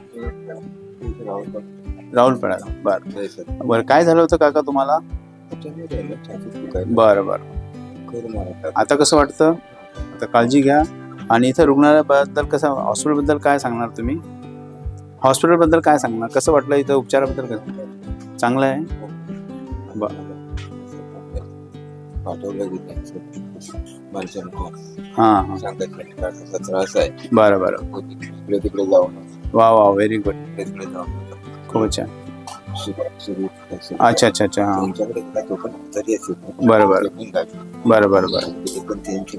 राहुलपेडा. बरं, काय झालं होतं काका तुम्हाला? बरं. आता कसं वाटतं? आता काळजी घ्या. आणि इथं रुग्णालयाबद्दल कसं, हॉस्पिटलबद्दल काय सांगणार तुम्ही? हॉस्पिटलबद्दल काय सांगणार? कसं वाटलं इथं उपचाराबद्दल? कसं चांगलं आहे? बरं. पाठवलं गेलं माणसांना हा सांगायचं कसा त्रास आहे. बरं बरं. इकडे तिकडे जाऊन वा वा व्हेरी गुड. तिकडे जाऊन खूप छान. सुरू अच्छा अच्छा अच्छा. हा तुमच्याकडे तो पण तरी असेल. बरं बरं बरं बरं बरं. पण त्यांची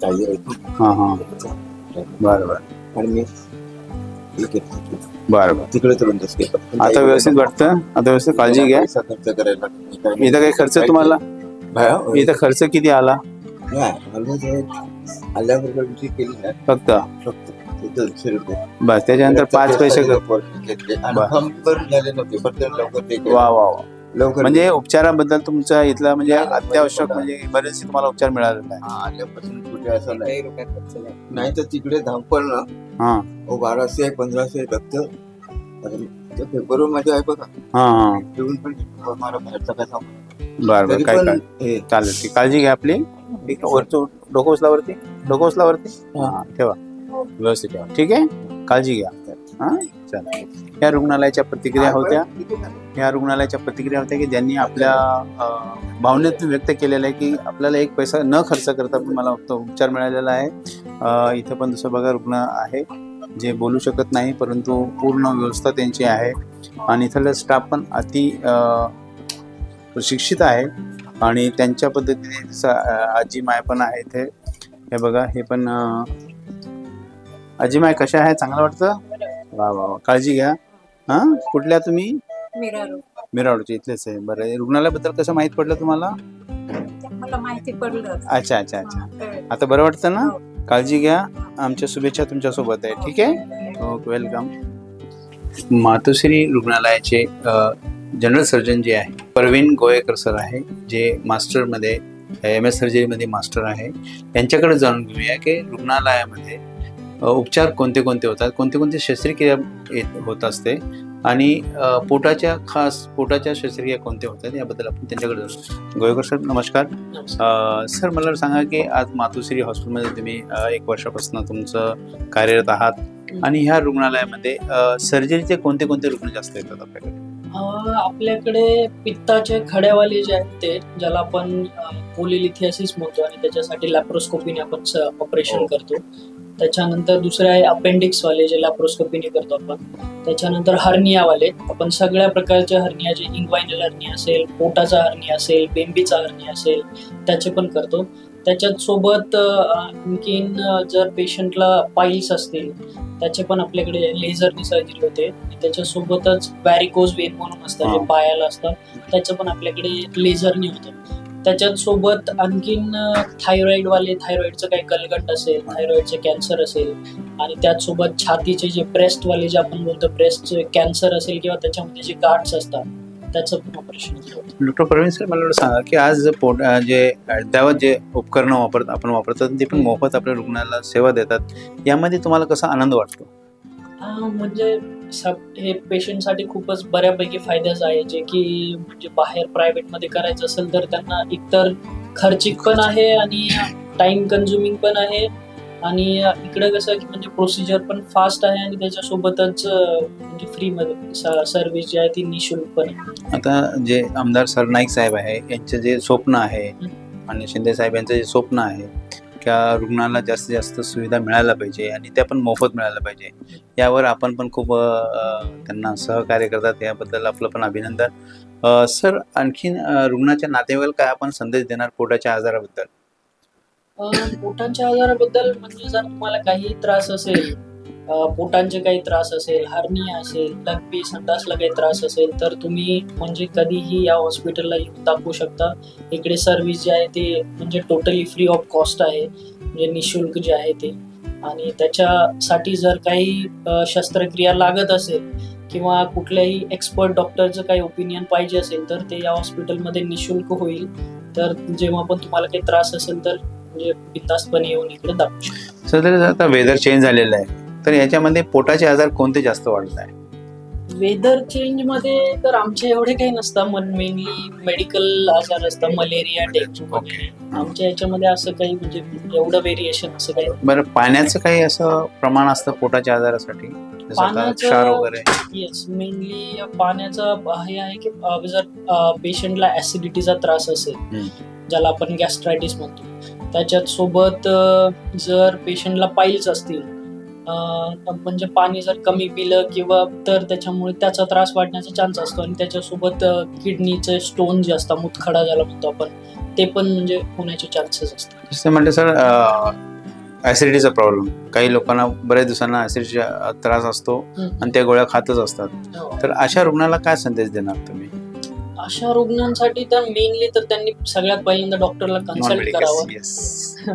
काही हा हा बरं बरं. आणि मी बरं बरं. तिकडे तर बंदच केलं. आता व्यवस्थित वाटतं. आता व्यवस्थित काळजी घ्या. खर्च करायला इथं काही खर्च तुम्हाला इथं खर्च किती आला? आल्याबरोबर केली ना फक्त 200 रुपये बस. त्याच्यानंतर 5 पैसे घेतले आणि फॉर्म भरून झाले नव्हते फक्त लवकर. वा वा वा. लवकर म्हणजे उपचाराबद्दल तुमचा इथला म्हणजे अत्यावश्यक म्हणजे इमर्जन्सी तुम्हाला उपचार मिळालेला आहे. आल्यापासून कुठे असं नाही तर तिकडे धावपळ ना. हा 1200 1500 रक्त पेपरवर माझे आहे बघा. हा घेऊन पण मला बाहेरचा काय सांग. बरं बरं काय काय चालेल. ती काळजी घ्या आपली. वरती डोकं उचलावरती डोकं उचलावरती हा ठेवा व्यवस्थित ठेवा. ठीक आहे काळजी घ्या. हा चला. या रुग्णालयाच्या प्रतिक्रिया होत्या की ज्यांनी आपल्या भावनेतून व्यक्त केलेलं आहे की आपल्याला एक पैसा न खर्च करता पण मला उपचार मिळालेला आहे. इथं पण दुसरं बघा रुग्ण आहे जे बोलू शकत नाही परंतु पूर्ण व्यवस्था त्यांची आहे आणि इथला स्टाफ पण अति प्रशिक्षित आहे आणि त्यांच्या पद्धतीने आजी माय पण आहे इथे. हे बघा हे पण आजी माय कशा आहे? चांगलं वाटतं? वा वा वा. काळजी घ्या. हा कुठल्या तुम्ही? मिराडूचे इथलेच आहे. बरं रुग्णालयाबद्दल कसं माहित पडलं तुम्हाला? मला माहिती पडलं. अच्छा अच्छा अच्छा. आता बरं वाटतं ना? काळजी घ्या. आमच्या शुभेच्छा तुमच्यासोबत आहे. ठीक आहे ओके वेलकम. मातोश्री रुग्णालयाचे जनरल सर्जन जे आहे परवीन गोयेकर सर आहे जे मास्टरमध्ये MS सर्जरीमध्ये मास्टर आहे. यांच्याकडे जाणून घेऊया की रुग्णालयामध्ये उपचार कोणते कोणते होतात, कोणते कोणते शस्त्रक्रिया होत असते आणि पोटाच्या शस्त्रक्रिया कोणत्या होतात याबद्दल आपण त्यांच्याकडे जाऊ. गोयेकर सर नमस्कार. सर मला सांगा की आज मातोश्री हॉस्पिटलमध्ये तुम्ही 1 वर्षापासून तुमचं कार्यरत आहात आणि ह्या रुग्णालयामध्ये सर्जरीचे कोणते कोणते रुग्ण जास्त येतात आपल्याकडे? आपल्याकडे पित्ताचे खड्यावाले जे आहेत ते ज्याला आपण कोलिलिथियासिस म्हणतो आणि त्याच्यासाठी लॅप्रोस्कोपीने आपण ऑपरेशन करतो. त्याच्यानंतर दुसरे आहे अपेंडिक्स वाले जे लॅप्रोस्कोपीने करतो आपण. त्याच्यानंतर हर्नियावाले आपण सगळ्या प्रकारच्या हर्निया जे इंग्वायनल हर्निया असेल, पोटाचा हर्निया असेल, बेंबीचा हर्निया असेल त्याचे पण करतो. त्याच्यात सोबत आणखीन जर पेशंटला पाईल्स असतील त्याचे पण आपल्याकडे लेझरनी सर्जरी होते. त्याच्यासोबतच वॅरिकोज वेन म्हणून असतात जे पायाला असतात त्याचं पण आपल्याकडे लेझरनी होतं. त्याच्यात सोबत आणखीन थायरॉइडवाले थायरॉइडचं काही कलगंट असेल, थायरॉइडचे कॅन्सर असेल आणि त्याचसोबत छातीचे जे ब्रेस्टवाले जे आपण बोलतो ब्रेस्टचे कॅन्सर असेल किंवा त्याच्यामध्ये जे गाठ्स असतात त्याचं पण ऑपरेशन होतं. डॉक्टर परवीन सर मला सांगा की आज जे अद्यावत जे उपकरणं आपण वापरतात ते पण मोफत आपल्या रुग्णाला सेवा देतात यामध्ये तुम्हाला कसा आनंद वाटतो? म्हणजे हे पेशंटसाठी खूपच बऱ्यापैकी फायद्याच आहे जे की म्हणजे बाहेर प्रायव्हेटमध्ये करायचं असेल तर त्यांना एकतर खर्चिक पण आहे आणि टाइम कन्झ्युमिंग पण आहे आणि इकडे कसं की म्हणजे प्रोसिजर पण फास्ट आहे आणि त्याच्यासोबतच म्हणजे फ्रीमध्ये सर्व्हिस जी आहे ती निःशुल्क पण आहे. आता जे आमदार सरनाईक साहेब आहे यांचं जे स्वप्न आहे आणि शिंदे साहेब यांचं जे स्वप्न आहे त्या रुग्णाला जास्तीत जास्त सुविधा मिळायला पाहिजे आणि त्या पण मोफत मिळायला पाहिजे यावर आपण पण खूप त्यांना सहकार्य करतात याबद्दल आपलं पण अभिनंदन. सर आणखीन रुग्णाच्या नातेवाईकाला काय आपण संदेश देणार पोटाच्या आजाराबद्दल? पोटांच्या आजाराबद्दल म्हणजे जर तुम्हाला काही त्रास असेल, पोटांचे काही त्रास असेल, हर्निया असेल, लघवी संडासला काही त्रास असेल तर तुम्ही म्हणजे कधीही या हॉस्पिटलला येऊन दाखवू शकता. इकडे सर्व्हिस जे आहे ते म्हणजे टोटली फ्री ऑफ कॉस्ट आहे म्हणजे निःशुल्क जे आहे ते. आणि त्याच्यासाठी जर काही शस्त्रक्रिया लागत असेल किंवा कुठल्याही एक्सपर्ट डॉक्टरचं काही ओपिनियन पाहिजे असेल तर ते या हॉस्पिटलमध्ये निःशुल्क होईल. तर जेव्हा पण तुम्हाला काही त्रास असेल तर म्हणजे बिनधास्तपणे येऊन इकडे दाखवू शकता. सर आता वेदर चेंज झालेलं आहे तर याच्यामध्ये पोटाचे आजार कोणते जास्त वाढत आहे? वेदर चेंज मध्ये तर आमचे एवढे काही नसतात, मेनली मेडिकल आजार असतात, मलेरिया, डेंग्यू वगैरे. आमच्या याच्यामध्ये असं काही म्हणजे एवढं व्हेरिएशन असं काही. बरं पाण्याचं काही असं प्रमाण असतं पोटाच्या आजारासाठी क्षार वगैरे? येस, मेनली पाण्याचं हे आहे की जर पेशंटला ऍसिडिटीचा त्रास असेल ज्याला आपण गॅस्ट्रायटिस म्हणतो. त्याच्यात सोबत जर पेशंटला पाईल्स असतील, म्हणजे पाणी जर कमी पिलं किंवा तर त्याच्यामुळे त्याचा त्रास वाढण्याचा चान्स असतो. आणि त्याच्यासोबत किडनीचे स्टोन जे असतात, मुतखडा ज्याला म्हणतो आपण, ते पण म्हणजे होण्याचे चान्सेस असतात. जसं म्हणते सर, ॲसिडिटीचा प्रॉब्लेम, काही लोकांना बऱ्याच दिवसांना ॲसिडिटीचा त्रास असतो आणि त्या गोळ्या खातच असतात. तर अशा रुग्णाला काय संदेश देणार तुम्ही? अशा रुग्णांसाठी तर मेनली तर त्यांनी सगळ्यात पहिल्यांदा डॉक्टरला कन्सल्ट करावं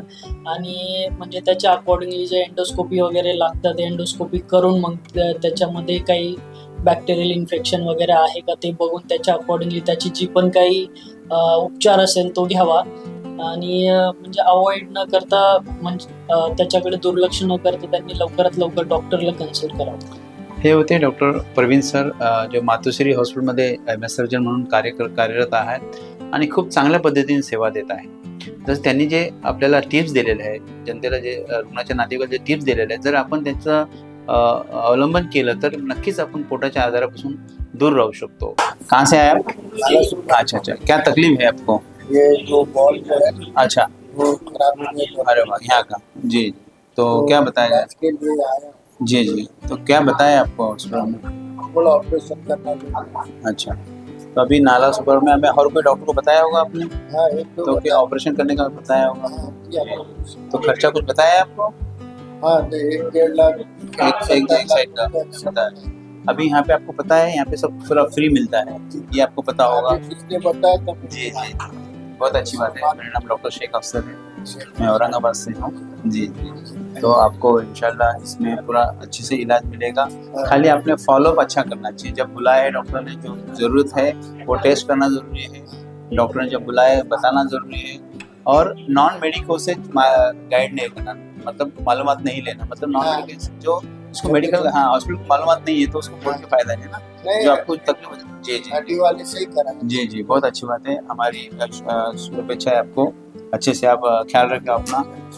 आणि म्हणजे त्याच्या अकॉर्डिंगली जे एंडोस्कोपी वगैरे लागतात ते एंडोस्कोपी करून मग त्याच्यामध्ये काही बॅक्टेरियल इन्फेक्शन वगैरे आहे का ते बघून त्याच्या अकॉर्डिंगली त्याची जी पण काही उपचार असेल तो घ्यावा. आणि म्हणजे अवॉइड न करता, म्हणजे त्याच्याकडे दुर्लक्ष न करता त्यांनी लवकरात लवकर डॉक्टरला कन्सल्ट करावं. हे होते डॉक्टर प्रवीण सर, जो मातोश्री हॉस्पिटलमध्ये MS सर्जन म्हणून कार्यरत आहेत आणि खूप चांगल्या पद्धतीने सेवा देत आहे. जसं त्यांनी जे आपल्याला टिप्स दिलेले आहे, जनतेला जे रुग्णाच्या नातेवाईकाला जे टिप्स दिलेले आहेत, जर आपण त्यांचं अवलंबन केलं तर नक्कीच आपण पोटाच्या आजारापासून दूर राहू शकतो. कहाँ से आए आप? अच्छा, क्या तकलीफ है आपको? ये जो बॉल जो है, अच्छा, वो खराब हो गया. अरे वाह, यहाँ का जी. तो क्या बताया जाए? इसके लिए आया. जी, तो क्या बताया आपको हॉस्पिटल में? फुल ऑपरेशन करना है. अच्छा, तो अभी नाला सुपर में हमें और कोई डॉक्टर को बताया होगा आपने? हाँ, एक तो क्या ऑपरेशन करने का बताया होगा? तो खर्चा कुछ बताया है आपको? हाँ, 1-1.5 लाख एक साइड का बताया. अभी यहाँ पे आपको पता है, यहाँ पे सब पूरा फ्री मिलता है, ये आपको पता होगा. जी, बहुत अच्छी बात है. मेरा नाम डॉक्टर शेख अफसर है, मैं औरंगाबाद से हूँ. जी, तो आपको इंशाल्लाह इसमें पूरा अच्छे से इलाज मिलेगा. खाली आपने फॉलोअप अच्छा करना चाहिए. जब बुलाया है डॉक्टर ने, जो ज़रूरत है वो टेस्ट करना ज़रूरी है. डॉक्टर ने जब बुलाया है बताना ज़रूरी है. और नॉन मेडिको से गाइड नहीं करना, मतलब मालूमात नहीं लेना. मतलब नॉन मेडिकल से जो उसको मेडिकल हॉस्पिटल को मालूमात नहीं है तो उसको बोल के फायदा नहीं है ना, जो आपको तकलीफ होती है. जी वाले से ही करा. जी, बहुत अच्छी बात है. हमारी शुभेच्छा है आपको. अच्छे से आप ख्याल रखें अपना.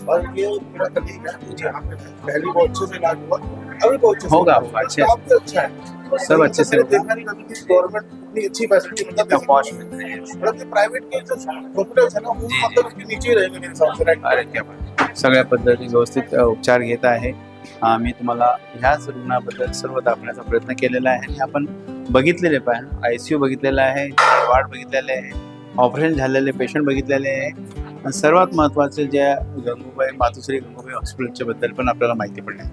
और ये मेरा कलीग है, मुझे पहले बहुत अच्छे से इलाज हुआ, अभी बहुत अच्छे से होगा अच्छे, अच्छा है. सब अच्छे से देखा नहीं कभी कि गवर्नमेंट इतनी अच्छी फैसिलिटी, मतलब प्राइवेट के जो हॉस्पिटल्स है ना, वो मतलब उसके नीचे ही रहेंगे मेरे हिसाब से. अरे क्या बात. सगळ्या पद्धती व्यवस्थित उपचार घेत आहे. मी तुम्हाला ह्याच रुग्णाबद्दल सर्व दाखवण्याचा प्रयत्न केलेला आहे. आणि आपण बघितलेले पाहिजे, ICU बघितलेला आहे, वार्ड बघितलेले आहे, ऑपरेशन झालेले पेशंट बघितलेले आहे. आणि सर्वात महत्त्वाचे ज्या मातोश्री गंगूबाई हॉस्पिटलच्या बद्दल पण आपल्याला माहिती पडली.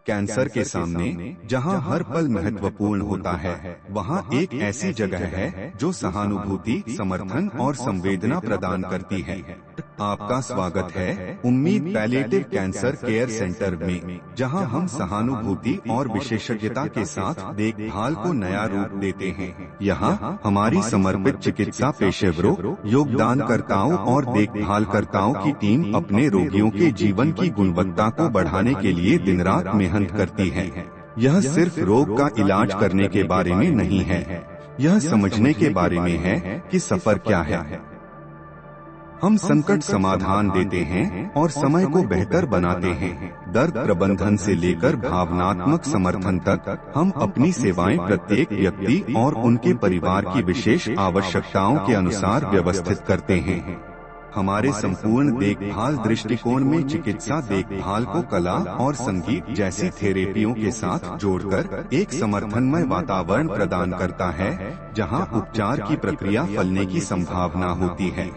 कैंसर के सामने जहां हर पल महत्वपूर्ण होता है, वहां एक ऐसी जगह है जो सहानुभूति, समर्थन और संवेदना प्रदान करती है. आपका स्वागत है उम्मीद पैलिएटिव कैंसर केयर सेंटर में, जहां हम सहानुभूति और विशेषज्ञता के साथ देखभाल को नया रूप देते हैं. यहां हमारी समर्पित चिकित्सा पेशेवरों, योगदानकर्ताओं और देखभालकर्ताओं की टीम अपने रोगियों के जीवन की गुणवत्ता को बढ़ाने के लिए दिन रात मेहनत करती है. यह सिर्फ रोग का इलाज करने के बारे में नहीं है, यह समझने के बारे में है कि सफर क्या है. हम संकट समाधान देते हैं और समय को बेहतर बनाते हैं. दर्द प्रबंधन से लेकर भावनात्मक समर्थन तक हम अपनी सेवाएं प्रत्येक व्यक्ति और उनके परिवार की विशेष आवश्यकताओं के अनुसार व्यवस्थित करते हैं. हमारे संपूर्ण देखभाल दृष्टिकोण में चिकित्सा देखभाल को कला और संगीत जैसी थेरेपियों के साथ जोड़कर एक समर्थनमय वातावरण प्रदान करता है, जहां उपचार की प्रक्रिया फलने की संभावना होती है.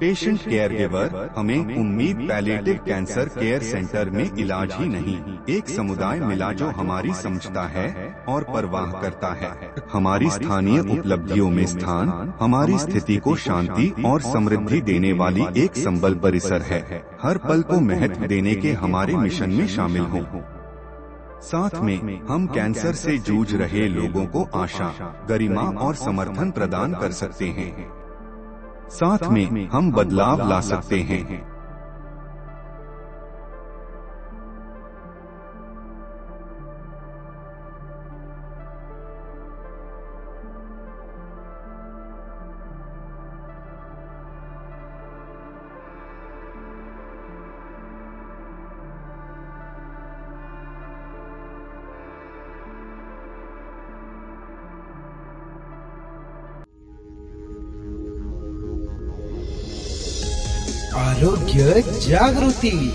पेशेंट केयर गिवर हमें उम्मीद पैलिएटिव कैंसर केयर सेंटर में इलाज ही नहीं, एक समुदाय मिला जो हमारी समझता है और परवाह करता है. हमारी स्थानीय उपलब्धियों में स्थान हमारी स्थिति को शांति और समृद्धि देने वाली एक संबल परिसर है. हर पल को महत्व देने के हमारे मिशन में शामिल हो. साथ में हम कैंसर से जूझ रहे लोगों को आशा, गरिमा और समर्थन प्रदान कर सकते हैं. साथ में हम बदलाव ला सकते हैं. आरोग्य जागृती.